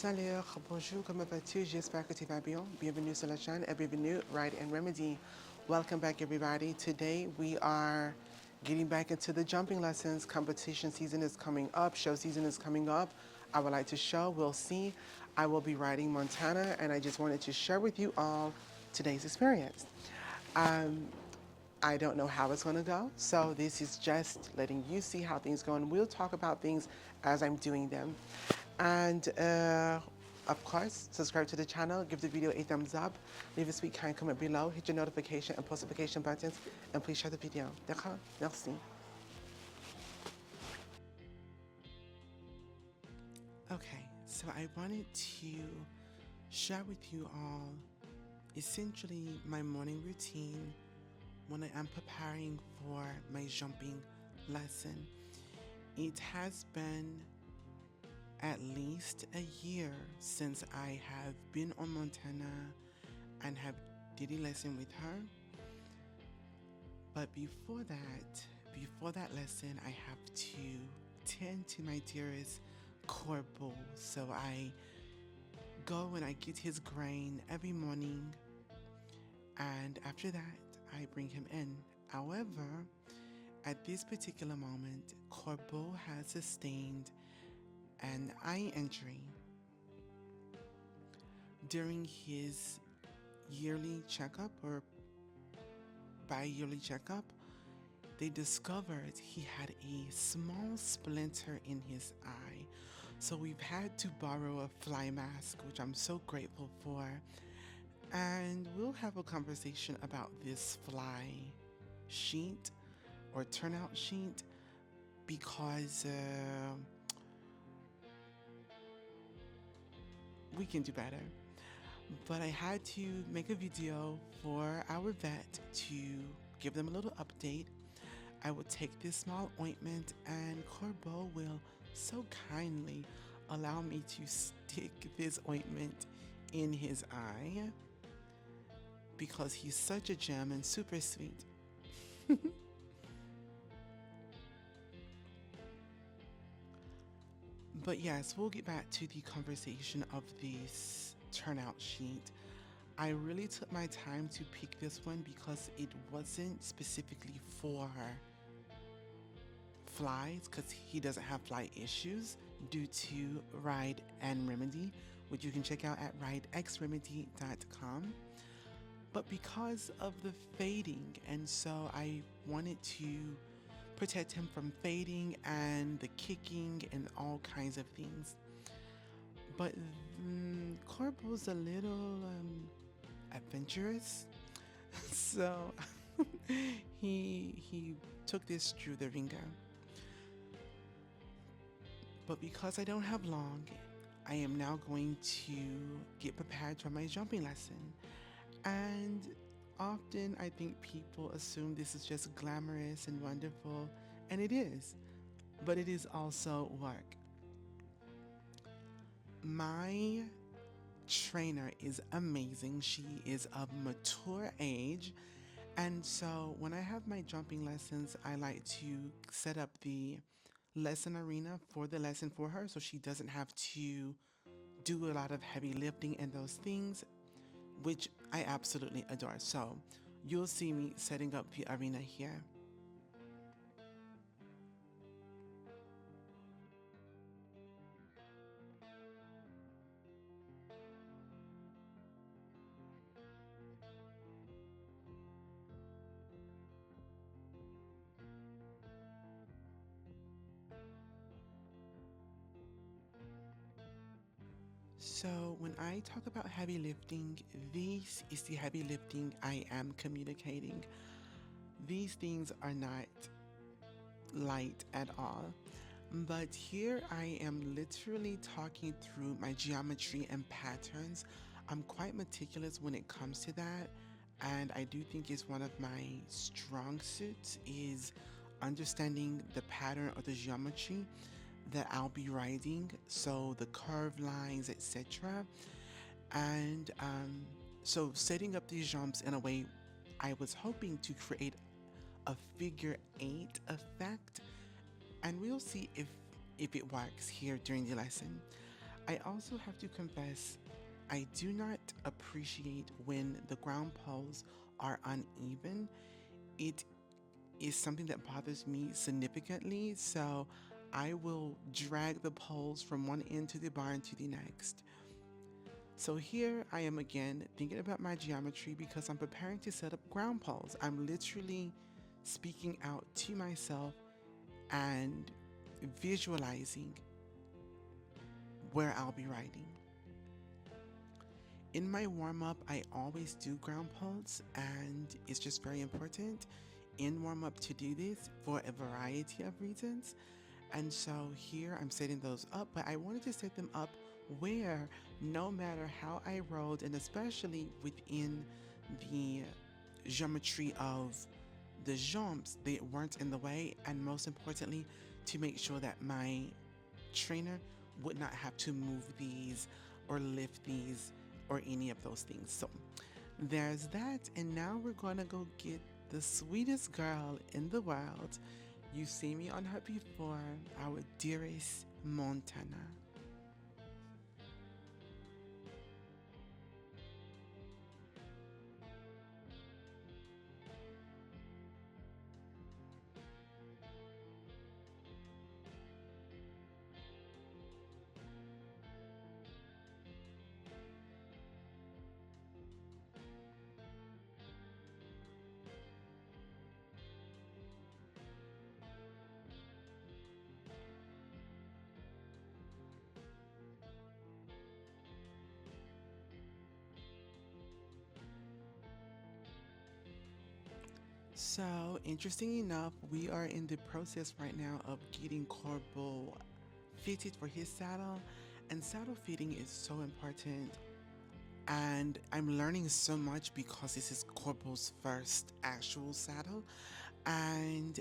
Salut, bonjour, comment vas-tu? J'espère que tu vas bien. Bienvenue sur la chaîne et bienvenue Ride and Remedy. Welcome back, everybody. Today we are getting back into the jumping lessons. Competition season is coming up. Show season is coming up. I would like to show. We'll see. I will be riding Montana, and I just wanted to share with you all today's experience. I don't know how it's going to go, so this is just letting you see how things go, and we'll talk about things as I'm doing them. And of course, subscribe to the channel, give the video a thumbs up, leave a sweet kind comment below, hit your notification and post notification buttons, and please share the video. D'accord? Merci. Okay, so I wanted to share with you all essentially my morning routine when I am preparing for my jumping lesson. It has been at least a year since I have been on Montana and have did a lesson with her. But before that lesson, I have to tend to my dearest Corbeau. So I go and I get his grain every morning, and after that, I bring him in. However, at this particular moment, Corbeau has sustained an eye injury. During his yearly checkup or bi-yearly checkup, they discovered he had a small splinter in his eye. So we've had to borrow a fly mask, which I'm so grateful for. And we'll have a conversation about this fly sheet or turnout sheet because we can do better. But I had to make a video for our vet to give them a little update. I will take this small ointment, and Corbeau will so kindly allow me to stick this ointment in his eye because he's such a gem and super sweet. But yes, we'll get back to the conversation of this turnout sheet. I really took my time to pick this one because it wasn't specifically for flies, because he doesn't have fly issues due to Ride and Remedy, which you can check out at ridexremedy.com. But because of the fading, and so I wanted to protect him from fading and the kicking and all kinds of things. But Corbeau's a little adventurous, so he took this through the ringer. But because I don't have long, I am now going to get prepared for my jumping lesson. And often I think people assume this is just glamorous and wonderful, and it is, but it is also work. My trainer is amazing. She is of mature age, and so when I have my jumping lessons, I like to set up the lesson arena for the lesson for her so she doesn't have to do a lot of heavy lifting and those things, which I absolutely adore. So you'll see me setting up the arena here. So when I talk about heavy lifting, this is the heavy lifting I am communicating. These things are not light at all, but here I am literally talking through my geometry and patterns. I'm quite meticulous when it comes to that, and I do think it's one of my strong suits is understanding the pattern or the geometry that I'll be riding, so the curved lines, etc. And so setting up these jumps in a way I was hoping to create a figure 8 effect, and we'll see if it works here during the lesson. I also have to confess, I do not appreciate when the ground poles are uneven. It is something that bothers me significantly, so I will drag the poles from one end to the barn to the next. So here I am again thinking about my geometry because I'm preparing to set up ground poles. I'm literally speaking out to myself and visualizing where I'll be riding. In my warm up, I always do ground poles, and it's just very important in warm up to do this for a variety of reasons. And so here I'm setting those up, but I wanted to set them up where no matter how I rode, and especially within the geometry of the jumps, they weren't in the way, and most importantly, to make sure that my trainer would not have to move these or lift these or any of those things. So there's that, and now we're gonna go get the sweetest girl in the world. You've seen me on her before, our dearest Montana. So, interesting enough, we are in the process right now of getting Corbo fitted for his saddle, and saddle fitting is so important. And I'm learning so much because this is Corpo's first actual saddle, and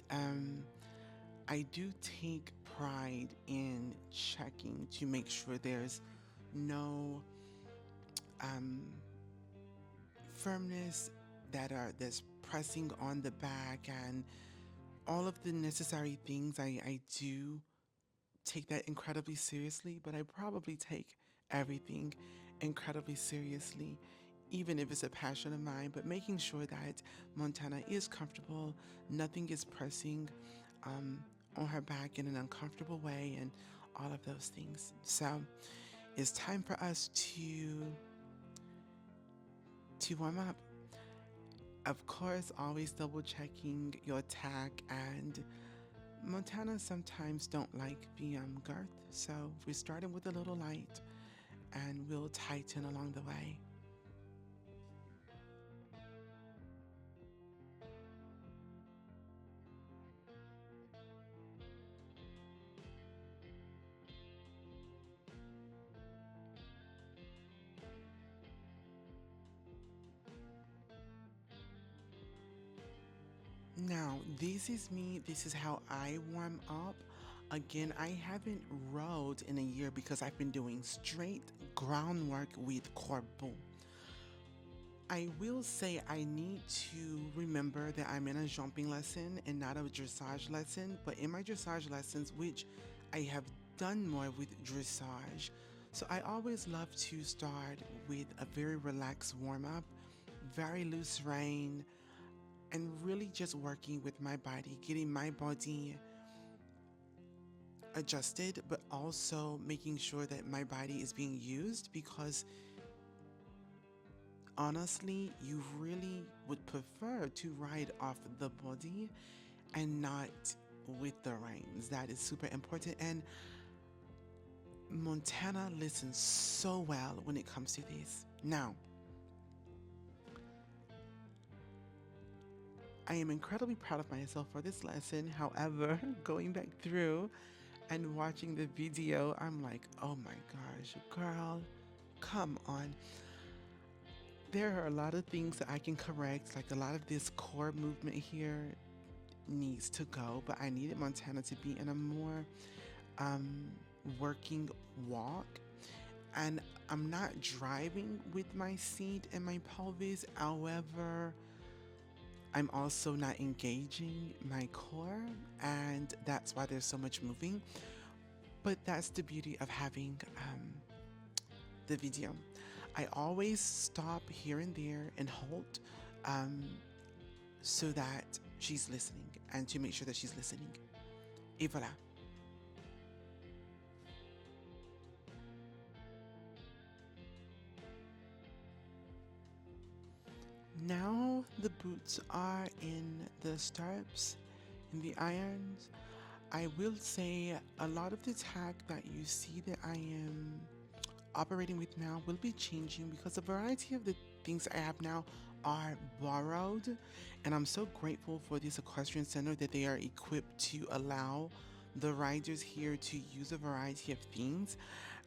I do take pride in checking to make sure there's no um, firmness that's pressing on the back and all of the necessary things. I do take that incredibly seriously, but I probably take everything incredibly seriously, even if it's a passion of mine. But making sure that Montana is comfortable, nothing is pressing um, on her back in an uncomfortable way, and all of those things. So it's time for us to warm up. Of course, always double checking your tack, and Montana sometimes don't like the girth, so we're starting with a little light and we'll tighten along the way. Now, this is me. This is how I warm up. Again, I haven't rode in a year because I've been doing straight groundwork with Corbeau. I will say I need to remember that I'm in a jumping lesson and not a dressage lesson, but in my dressage lessons, which I have done more with dressage, so I always love to start with a very relaxed warm up, very loose rein, and really just working with my body, getting my body adjusted, but also making sure that my body is being used because honestly, you really would prefer to ride off the body and not with the reins. That is super important. And Montana listens so well when it comes to this. Now, I am incredibly proud of myself for this lesson. However, going back through and watching the video, I'm like, oh my gosh, girl, come on. There are a lot of things that I can correct, like a lot of this core movement here needs to go, but I needed Montana to be in a more um, working walk. And I'm not driving with my seat and my pelvis. However, I'm also not engaging my core, and that's why there's so much moving. But that's the beauty of having the video. I always stop here and there and hold, um, so that she's listening and to make sure that she's listening. Et voilà. Now the boots are in the stirrups, in the irons. I will say a lot of the tag that you see that I am operating with now will be changing because a variety of the things I have now are borrowed. And I'm so grateful for this equestrian center that they are equipped to allow the riders here to use a variety of things.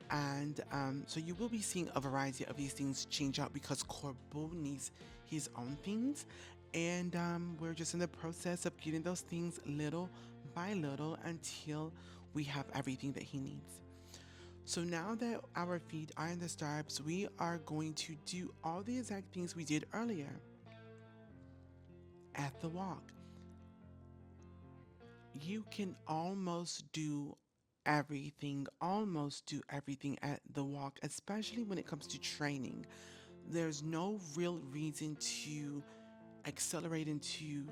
And so you will be seeing a variety of these things change out because Corbeau needs his own things. And we're just in the process of getting those things little by little until we have everything that he needs. So now that our feet are in the stirrups, we are going to do all the exact things we did earlier at the walk. You can almost do everything at the walk, especially when it comes to training. There's no real reason to accelerate into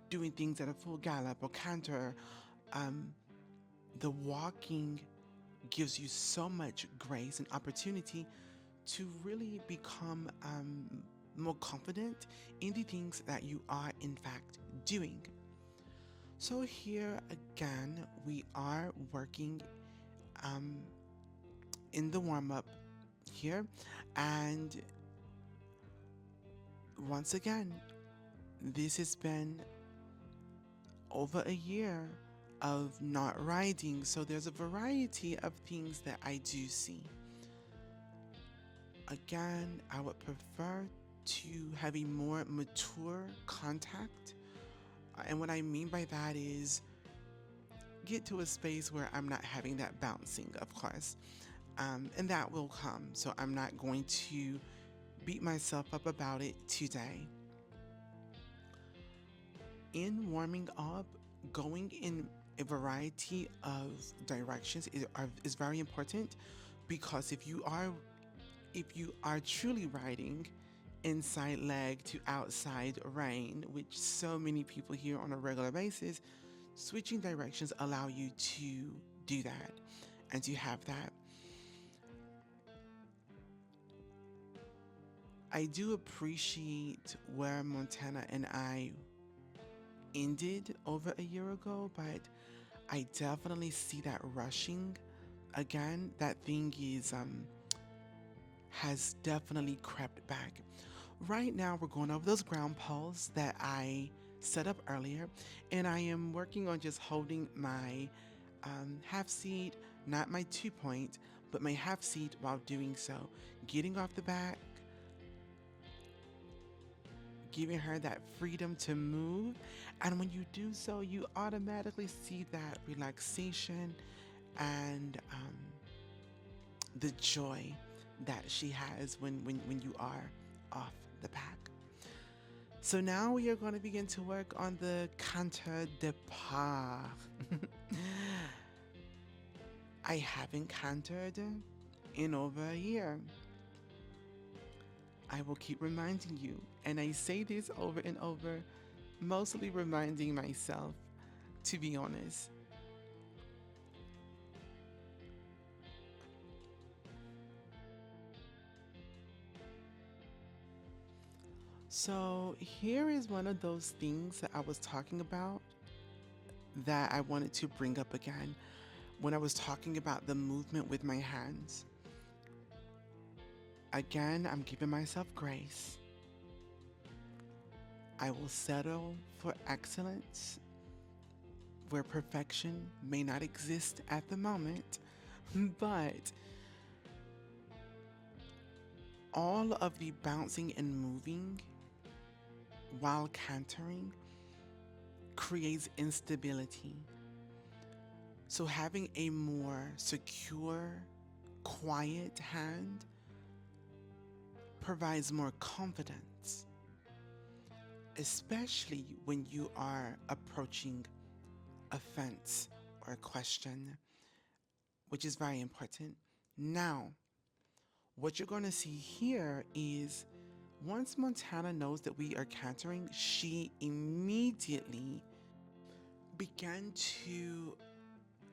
doing things at a full gallop or canter. Um, the walking gives you so much grace and opportunity to really become more confident in the things that you are, in fact, doing. So, here again, we are working um, in the warm up here, and once again, this has been over a year of not riding, so there's a variety of things that I do see. Again, I would prefer to have a more mature contact. And what I mean by that is get to a space where I'm not having that bouncing, of course. And that will come. So I'm not going to beat myself up about it today. In warming up, going in a variety of directions is very important because if you are truly riding inside leg to outside rein, which so many people hear on a regular basis, switching directions allow you to do that and to have that. I do appreciate where Montana and I ended over a year ago, but I definitely see that rushing again. That thing is has definitely crept back. Right now, we're going over those ground poles that I set up earlier, and I am working on just holding my half seat, not my 2 point, but my half seat while doing so. Getting off the back, giving her that freedom to move. And when you do so, you automatically see that relaxation and the joy that she has when you are off the back. So now we are going to begin to work on the canter de pas. I haven't cantered in over a year. I will keep reminding you, and I say this over and over, mostly reminding myself, to be honest. So, here is one of those things that I was talking about that I wanted to bring up again when I was talking about the movement with my hands. Again, I'm giving myself grace. I will settle for excellence where perfection may not exist at the moment, but all of the bouncing and moving while cantering creates instability. So having a more secure, quiet hand provides more confidence, especially when you are approaching a fence or a question, which is very important. Now, What you're going to see here is once Montana knows that we are cantering, she immediately began to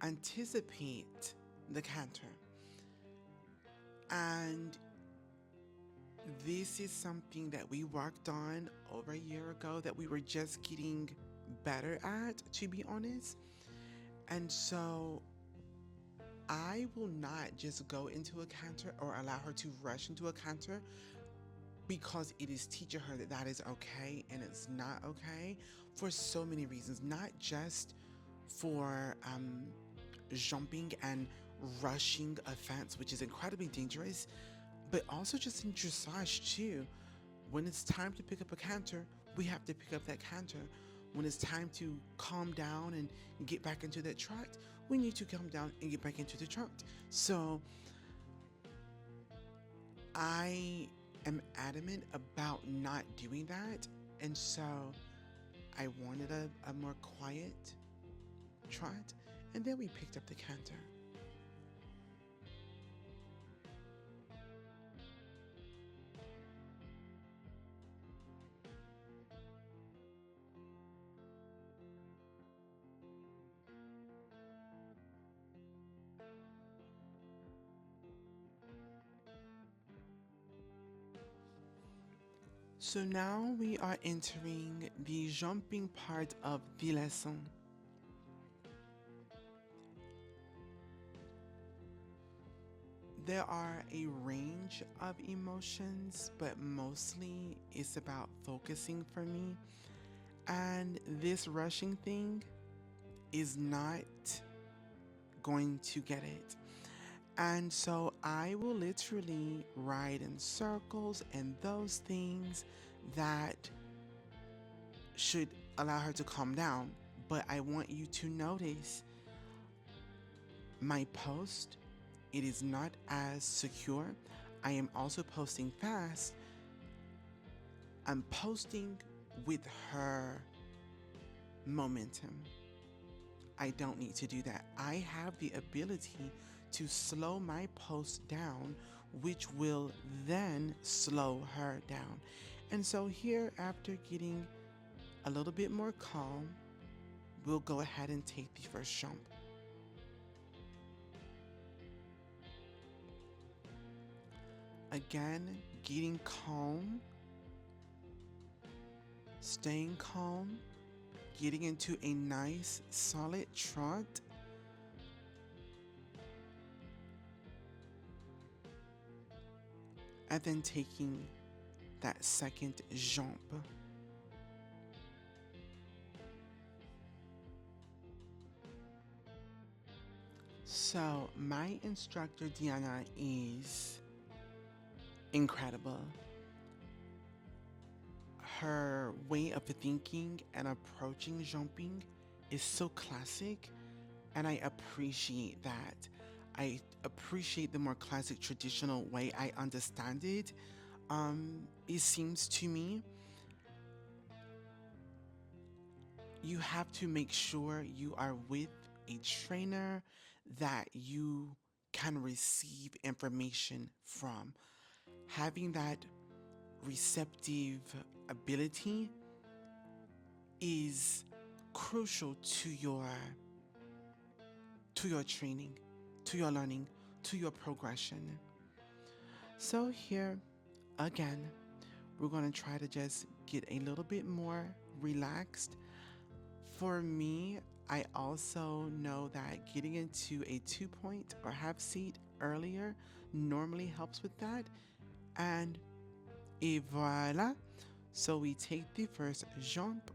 anticipate the canter. And this is something that we worked on over a year ago that we were just getting better at, to be honest. And so I will not just go into a canter or allow her to rush into a canter because it is teaching her that that is okay and it's not okay for so many reasons, not just for jumping and rushing a fence, which is incredibly dangerous, but also just in dressage too. When it's time to pick up a canter, we have to pick up that canter. When it's time to calm down and get back into that trot, we need to calm down and get back into the trot. So I am adamant about not doing that. And so I wanted a more quiet trot. And then we picked up the canter. So now we are entering the jumping part of the lesson. There are a range of emotions, but mostly it's about focusing for me. And this rushing thing is not going to get it. And so I will literally ride in circles and those things that should allow her to calm down. But I want you to notice my post, it is not as secure. I am also posting fast. I'm posting with her momentum. I don't need to do that. I have the ability to slow my post down, which will then slow her down. And so here, after getting a little bit more calm, we'll go ahead and take the first jump. Again, getting calm, staying calm, getting into a nice solid trot. And then taking that second jump. So my instructor Diana is incredible. Her way of thinking and approaching jumping is so classic, and I appreciate that. I appreciate the more classic traditional way I understand it. It seems to me you have to make sure you are with a trainer that you can receive information from. Having that receptive ability is crucial to your training, to your learning, to your progression. So here again, we're going to try to just get a little bit more relaxed. For me, I also know that getting into a 2-point or half seat earlier normally helps with that. And et voilà. So we take the first jump,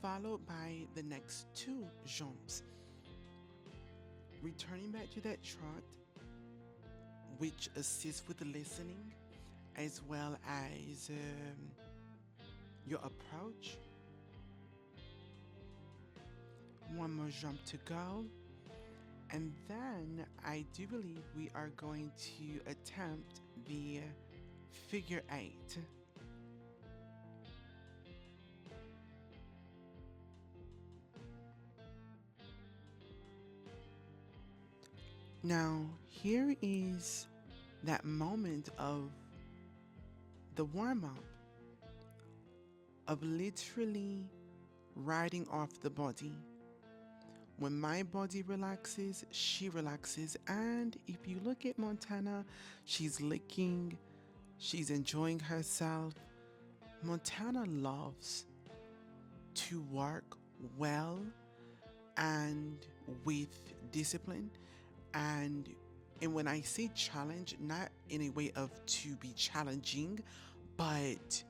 followed by the next 2 jumps. Returning back to that trot, which assists with the listening as well as your approach. One more jump to go. And then I do believe we are going to attempt the figure 8. Now, here is that moment of the warm up, of literally riding off the body. When my body relaxes, she relaxes. And if you look at Montana, she's licking, she's enjoying herself. Montana loves to work well and with discipline. And and when I say challenge, not in a way of to be challenging, but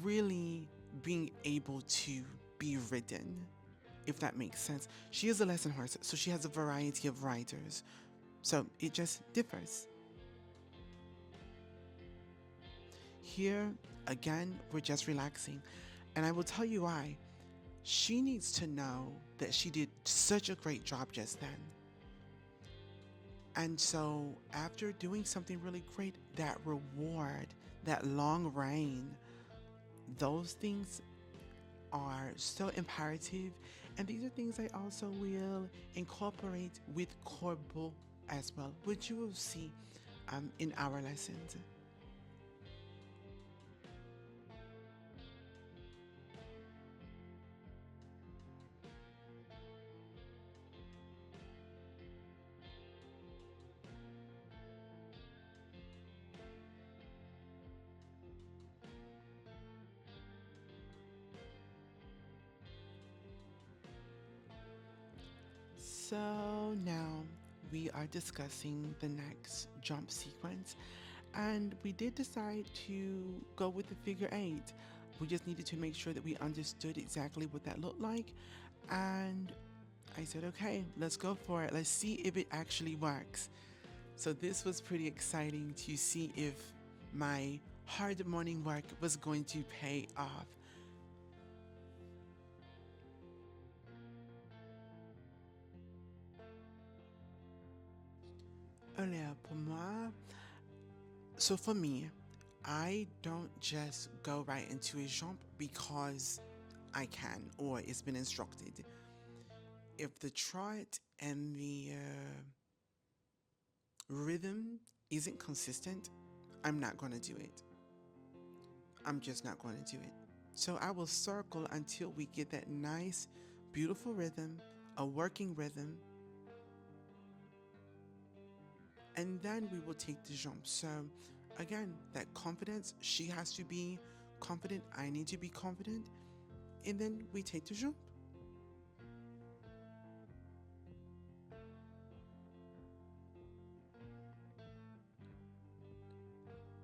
really being able to be ridden, if that makes sense. She is a lesson horse, so she has a variety of riders. So it just differs. Here, again, we're just relaxing. And I will tell you why. She needs to know that she did such a great job just then. And so, after doing something really great, that reward, that long reign, those things are so imperative. And these are things I also will incorporate with corpo as well, which you will see in our lessons. So now we are discussing the next jump sequence, and we did decide to go with the figure eight. We just needed to make sure that we understood exactly what that looked like, and I said, okay, let's go for it. Let's see if it actually works. So this was pretty exciting to see if my hard morning work was going to pay off. Alors, pour moi, so for me, I don't just go right into a jump because I can or it's been instructed. If the trot and the rhythm isn't consistent, I'm not going to do it. I'm just not going to do it. So I will circle until we get that nice, beautiful rhythm, a working rhythm, and then we will take the jump. So again, that confidence, she has to be confident, I need to be confident, and then we take the jump.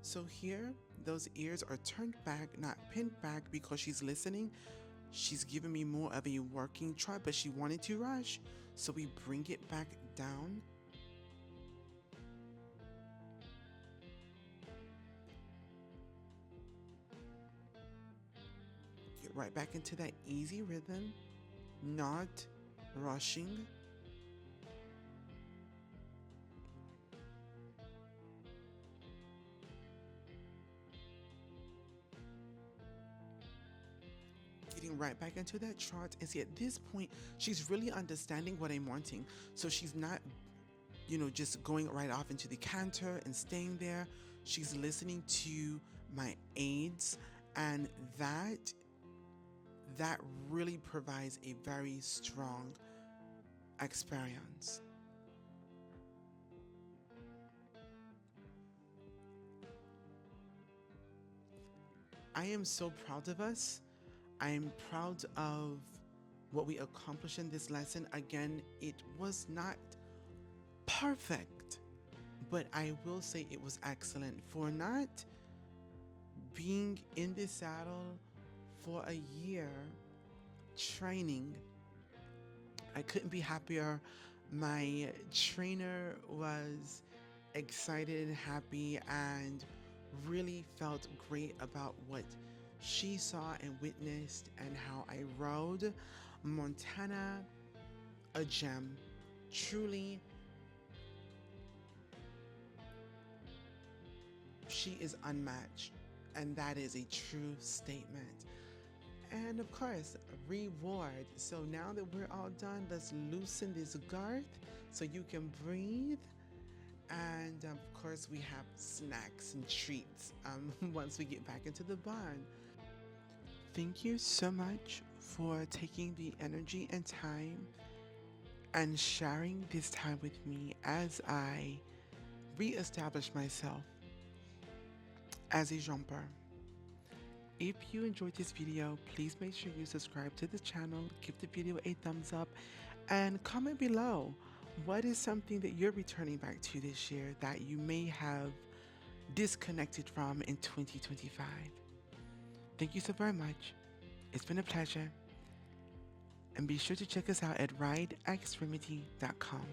So here, those ears are turned back, not pinned back because she's listening. She's giving me more of a working trot, but she wanted to rush. So we bring it back down. Get right back into that easy rhythm, not rushing. Getting right back into that trot. And see, at this point, she's really understanding what I'm wanting. So she's not, just going right off into the canter and staying there. She's listening to my aids, and that really provides a very strong experience. I am so proud of us. I am proud of what we accomplished in this lesson. Again, it was not perfect, but I will say it was excellent for not being in the saddle for a year training. I couldn't be happier. My trainer was excited, happy, and really felt great about what she saw and witnessed and how I rode. Montana, a gem. Truly, she is unmatched, and that is a true statement. And of course, reward. So now that we're all done, let's loosen this girth so you can breathe. And of course, we have snacks and treats once we get back into the barn. Thank you so much for taking the energy and time and sharing this time with me as I reestablish myself as a jumper. If you enjoyed this video, please make sure you subscribe to the channel, give the video a thumbs up, and comment below what is something that you're returning back to this year that you may have disconnected from in 2025. Thank you so very much. It's been a pleasure. And be sure to check us out at RIDE+REMEDY.com.